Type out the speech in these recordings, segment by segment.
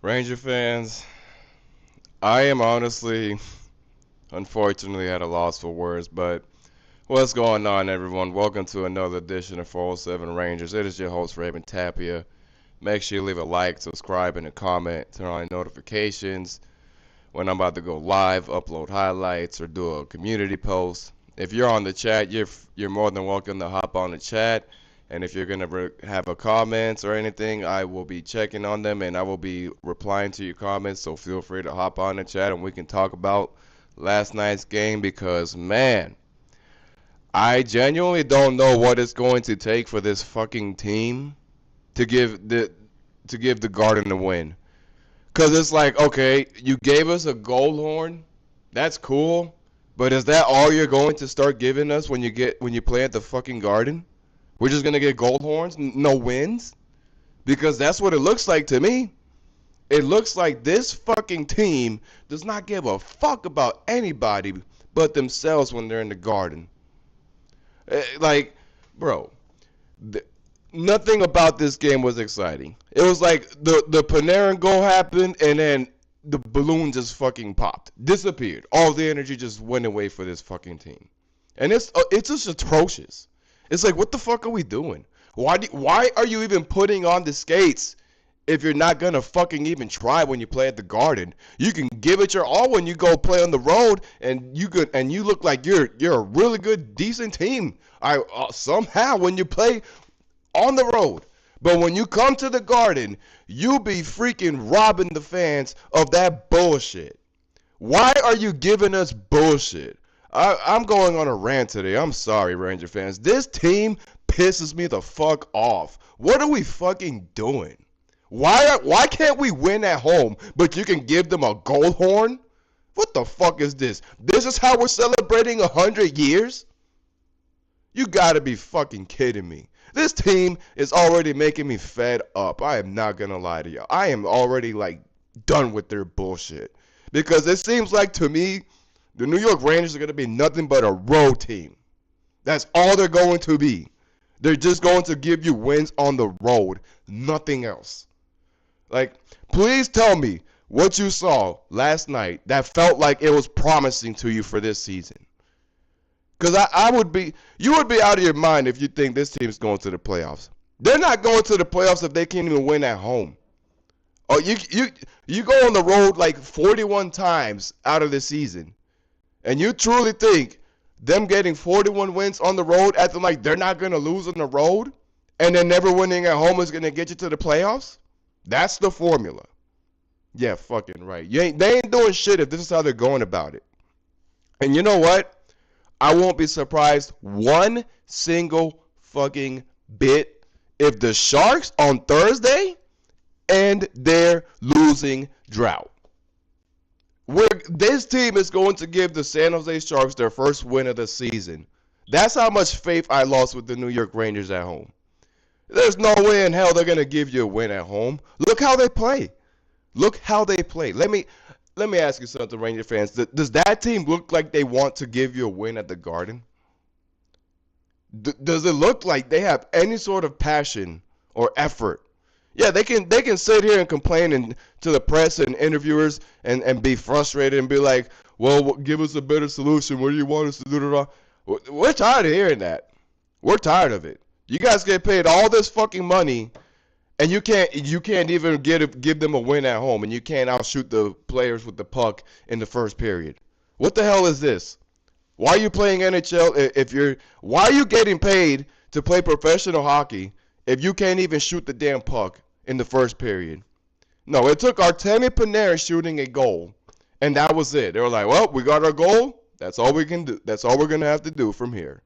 Ranger fans, I am honestly, unfortunately, at a loss for words, but what's going on, everyone? Welcome to another edition of 407 Rangers. It is your host, Raven Tapia. Make sure you leave a like, subscribe, and a comment. Turn on notifications when I'm about to go live, upload highlights, or do a community post. If you're on the chat, you're more than welcome to hop on the chat. And if you're going to have a comments or anything, I will be checking on them and I will be replying to your comments. So feel free to hop on the chat and we can talk about last night's game because, man, I genuinely don't know what it's going to take for this fucking team to give the Garden a win. Cause it's like, okay, you gave us a gold horn, that's cool, but is that all you're going to start giving us when you play at the fucking Garden? We're just gonna get gold horns, no wins? Because that's what it looks like to me. It looks like this fucking team does not give a fuck about anybody but themselves when they're in the Garden. Like, bro, nothing about this game was exciting. It was like the Panarin goal happened and then the balloon just fucking popped, disappeared. All the energy just went away for this fucking team, and it's just atrocious. It's like, what the fuck are we doing? Why are you even putting on the skates if you're not gonna fucking even try when you play at the Garden? You can give it your all when you go play on the road, and you look like you're a really good, decent team. Somehow when you play on the road, but when you come to the Garden, you be freaking robbing the fans of that bullshit. Why are you giving us bullshit? I'm going on a rant today. I'm sorry, Ranger fans. This team pisses me the fuck off. What are we fucking doing? Why can't we win at home, but you can give them a gold horn? What the fuck is this? This is how we're celebrating 100 years? You gotta be fucking kidding me. This team is already making me fed up. I am not gonna lie to you. I am already like done with their bullshit. Because it seems like to me, the New York Rangers are gonna be nothing but a road team. That's all they're going to be. They're just going to give you wins on the road. Nothing else. Like, please tell me what you saw last night that felt like it was promising to you for this season. Because you would be out of your mind if you think this team is going to the playoffs. They're not going to the playoffs if they can't even win at home. Oh, you go on the road like 41 times out of the season, and you truly think them getting 41 wins on the road, acting like they're not going to lose on the road, and then never winning at home is going to get you to the playoffs? That's the formula. Yeah, fucking right. They ain't doing shit if this is how they're going about it. And you know what? I won't be surprised one single fucking bit if the Sharks on Thursday end their losing drought. This team is going to give the San Jose Sharks their first win of the season. That's how much faith I lost with the New York Rangers at home. There's no way in hell they're going to give you a win at home. Look how they play. Look how they play. Let me ask you something, Ranger fans. Does that team look like they want to give you a win at the Garden? Does it look like they have any sort of passion or effort? Yeah, they can sit here and complain to the press and interviewers and be frustrated and be like, well, give us a better solution. What do you want us to do? We're tired of hearing that. We're tired of it. You guys get paid all this fucking money, and you can't even give them a win at home, and you can't outshoot the players with the puck in the first period. What the hell is this? Why are you playing NHL why are you getting paid to play professional hockey if you can't even shoot the damn puck in the first period? No, it took Artemi Panarin shooting a goal, and that was it. They were like, well, we got our goal. That's all we can do. That's all we're going to have to do from here.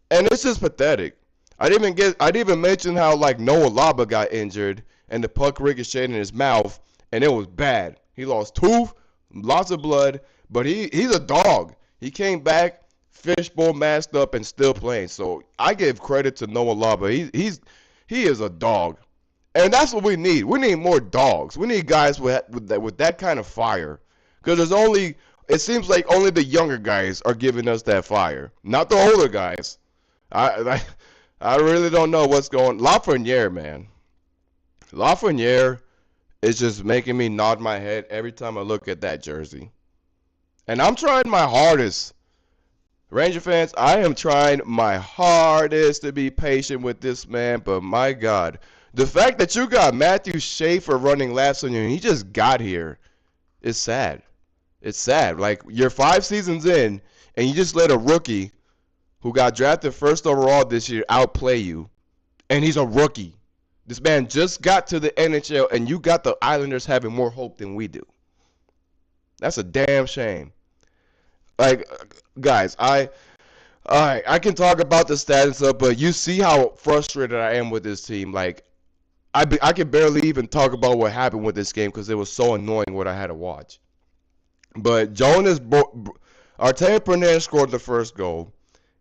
And it's just pathetic. I didn't even mention how like Noah Laba got injured and the puck ricocheted in his mouth, and it was bad. He lost tooth, lots of blood, but he's a dog. He came back, fishbowl masked up, and still playing. So I give credit to Noah Laba. He is a dog, and that's what we need. We need more dogs. We need guys with that kind of fire, because it seems like only the younger guys are giving us that fire, not the older guys. I really don't know what's going on. Lafreniere, man. Lafreniere It's just making me nod my head every time I look at that jersey. And I'm trying my hardest. Ranger fans, I am trying my hardest to be patient with this man, but my God. The fact that you got Matthew Schaefer running laps on you and he just got here is sad. It's sad. Like, you're 5 seasons in and you just let a rookie who got drafted first overall this year outplay you. And he's a rookie. This man just got to the NHL and you got the Islanders having more hope than we do. That's a damn shame. Like, guys, I can talk about the stats and stuff, but you see how frustrated I am with this team. Like, I can barely even talk about what happened with this game because it was so annoying what I had to watch. But Artemi Panarin scored the first goal,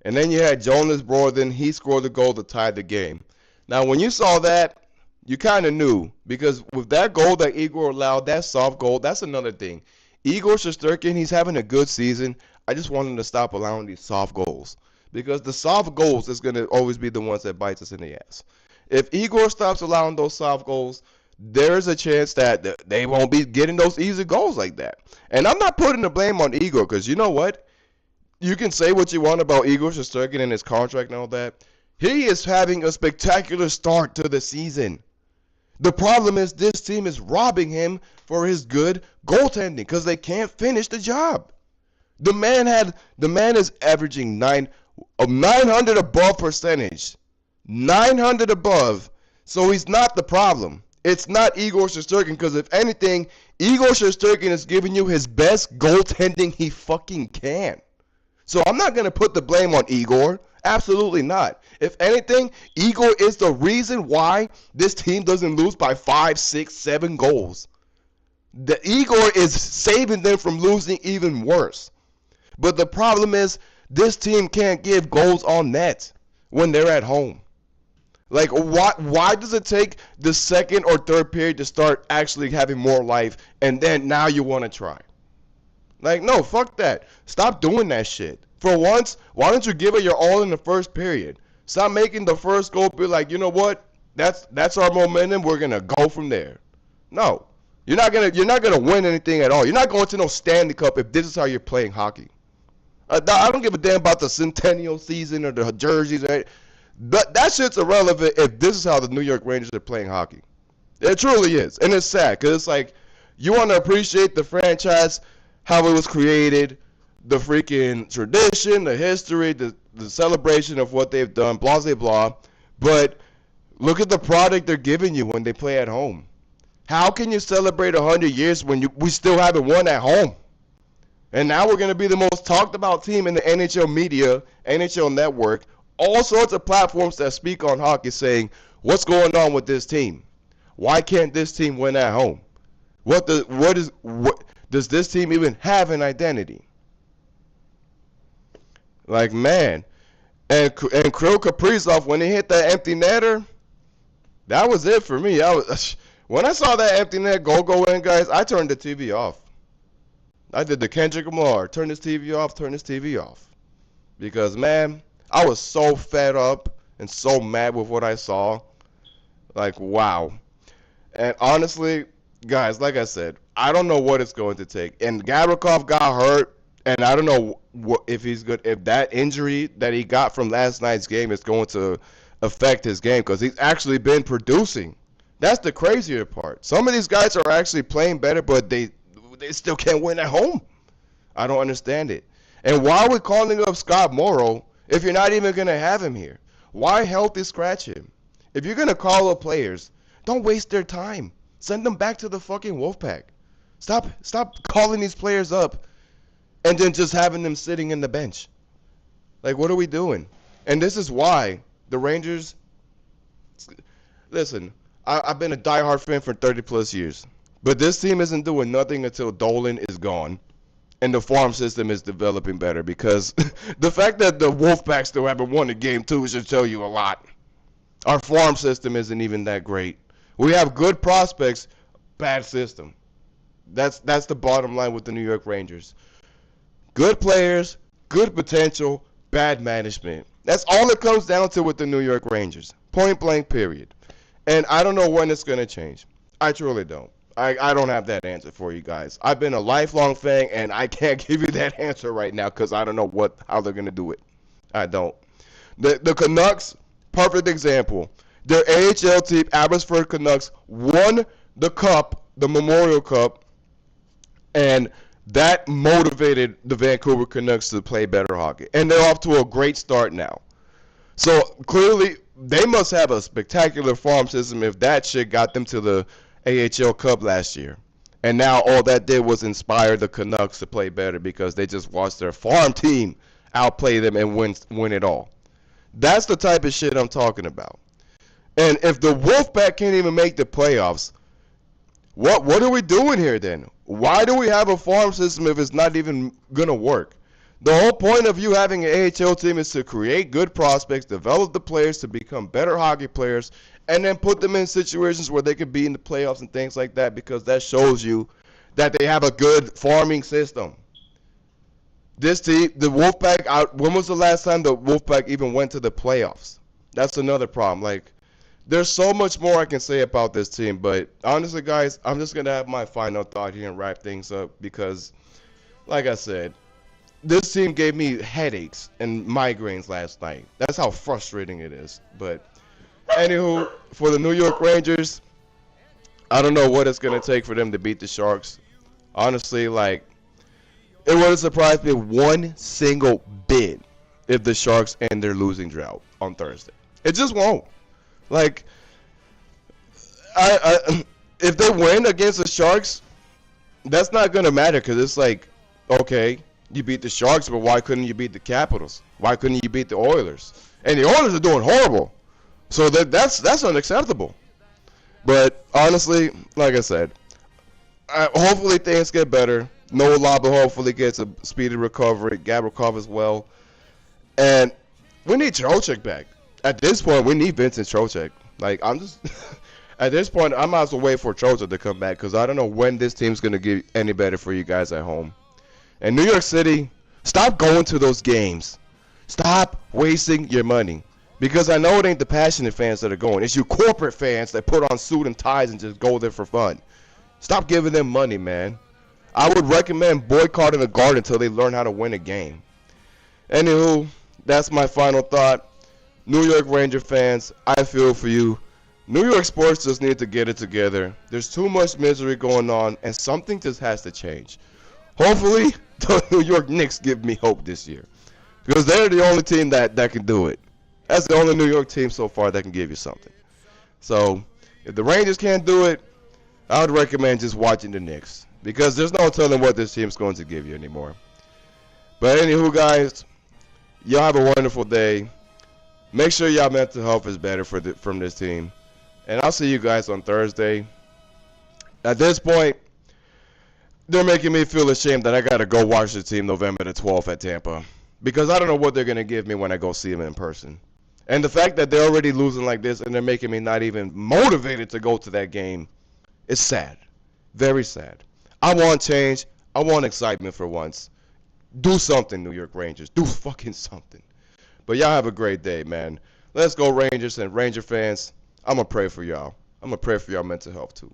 and then you had Jonas Brodin. He scored the goal to tie the game. Now, when you saw that, you kind of knew because with that goal that Igor allowed, that soft goal, that's another thing. Igor Shesterkin, he's having a good season. I just want him to stop allowing these soft goals because the soft goals is going to always be the ones that bites us in the ass. If Igor stops allowing those soft goals, there's a chance that they won't be getting those easy goals like that. And I'm not putting the blame on Igor because you know what? You can say what you want about Igor Shesterkin and his contract and all that. He is having a spectacular start to the season. The problem is this team is robbing him for his good goaltending because they can't finish the job. The man is averaging 900 above percentage. 900 above. So he's not the problem. It's not Igor Shesterkin because if anything, Igor Shesterkin is giving you his best goaltending he fucking can. So I'm not going to put the blame on Igor. Absolutely not. If anything, Igor is the reason why this team doesn't lose by 5, 6, 7 goals. The Igor is saving them from losing even worse. But the problem is this team can't give goals on net when they're at home. Like, why does it take the second or third period to start actually having more life and then now you want to try? Like, no, fuck that. Stop doing that shit. For once, why don't you give it your all in the first period? Stop making the first goal be like, you know what? That's our momentum. We're gonna go from there. No, you're not gonna win anything at all. You're not going to no Stanley Cup if this is how you're playing hockey. I don't give a damn about the centennial season or the jerseys. Right? But that shit's irrelevant if this is how the New York Rangers are playing hockey. It truly is, and it's sad because it's like you want to appreciate the franchise, how it was created, the freaking tradition, the history, the celebration of what they've done, blah, blah, blah. But look at the product they're giving you when they play at home. How can you celebrate 100 years when we still haven't won at home? And now we're going to be the most talked about team in the NHL media, NHL network, all sorts of platforms that speak on hockey saying, what's going on with this team? Why can't this team win at home? Does this team even have an identity? Like, man. And Kirill Kaprizov, when he hit that empty netter, that was it for me. When I saw that empty net goal go in, guys, I turned the TV off. I did the Kendrick Lamar. Turn this TV off. Because, man, I was so fed up and so mad with what I saw. Like, wow. And honestly, guys, like I said, I don't know what it's going to take. And Gavrikov got hurt, and I don't know if he's good. If that injury that he got from last night's game is going to affect his game, because he's actually been producing. That's the crazier part. Some of these guys are actually playing better, but they still can't win at home. I don't understand it. And why are we calling up Scott Morrow if you're not even going to have him here? Why healthy scratch him? If you're going to call up players, don't waste their time. Send them back to the fucking Wolfpack. Stop calling these players up and then just having them sitting in the bench. Like, what are we doing? And this is why the Rangers... Listen, I've been a diehard fan for 30 plus years. But this team isn't doing nothing until Dolan is gone and the farm system is developing better, because the fact that the Wolfpack still haven't won a game too should tell you a lot. Our farm system isn't even that great. We have good prospects, bad system. That's the bottom line with the New York Rangers. Good players, good potential, bad management. That's all it comes down to with the New York Rangers. Point blank, period. And I don't know when it's going to change. I truly don't. I don't have that answer for you guys. I've been a lifelong fan, and I can't give you that answer right now because I don't know how they're gonna do it. I don't. The Canucks, perfect example. Their AHL team, Abbotsford Canucks, won the cup, the Memorial Cup, and that motivated the Vancouver Canucks to play better hockey. And they're off to a great start now. So clearly, they must have a spectacular farm system if that shit got them to the AHL Cup last year. And now all that did was inspire the Canucks to play better because they just watched their farm team outplay them and win it all. That's the type of shit I'm talking about. And if the Wolfpack can't even make the playoffs, what are we doing here then? Why do we have a farm system if it's not even going to work? The whole point of you having an AHL team is to create good prospects, develop the players to become better hockey players, and then put them in situations where they could be in the playoffs and things like that because that shows you that they have a good farming system. This team, the Wolfpack, when was the last time the Wolfpack even went to the playoffs? That's another problem. Like, there's so much more I can say about this team, but honestly, guys, I'm just going to have my final thought here and wrap things up because, like I said, this team gave me headaches and migraines last night. That's how frustrating it is. But, anywho, for the New York Rangers, I don't know what it's going to take for them to beat the Sharks. Honestly, like, it wouldn't surprise me one single bit if the Sharks end their losing drought on Thursday. It just won't. Like, if they win against the Sharks, that's not going to matter because it's like, okay, you beat the Sharks, but why couldn't you beat the Capitals? Why couldn't you beat the Oilers? And the Oilers are doing horrible. So that's unacceptable. But honestly, like I said, hopefully things get better. Noah Laba hopefully gets a speedy recovery. Gavrikov as well. And we need Trocheck back. At this point, we need Vincent Trocheck. Like, I'm just... at this point, I might as well wait for Trocheck to come back because I don't know when this team's going to get any better for you guys at home. And New York City, stop going to those games. Stop wasting your money. Because I know it ain't the passionate fans that are going. It's you corporate fans that put on suit and ties and just go there for fun. Stop giving them money, man. I would recommend boycotting the Garden until they learn how to win a game. Anywho, that's my final thought. New York Ranger fans, I feel for you. New York sports just need to get it together. There's too much misery going on, and something just has to change. Hopefully, the New York Knicks give me hope this year. Because they're the only team that can do it. That's the only New York team so far that can give you something. So, if the Rangers can't do it, I would recommend just watching the Knicks. Because there's no telling what this team's going to give you anymore. But anywho, guys, y'all have a wonderful day. Make sure y'all mental health is better from this team. And I'll see you guys on Thursday. At this point, they're making me feel ashamed that I got to go watch the team November the 12th at Tampa. Because I don't know what they're going to give me when I go see them in person. And the fact that they're already losing like this and they're making me not even motivated to go to that game is sad. Very sad. I want change. I want excitement for once. Do something, New York Rangers. Do fucking something. But y'all have a great day, man. Let's go Rangers and Ranger fans. I'm going to pray for y'all. I'm going to pray for y'all mental health too.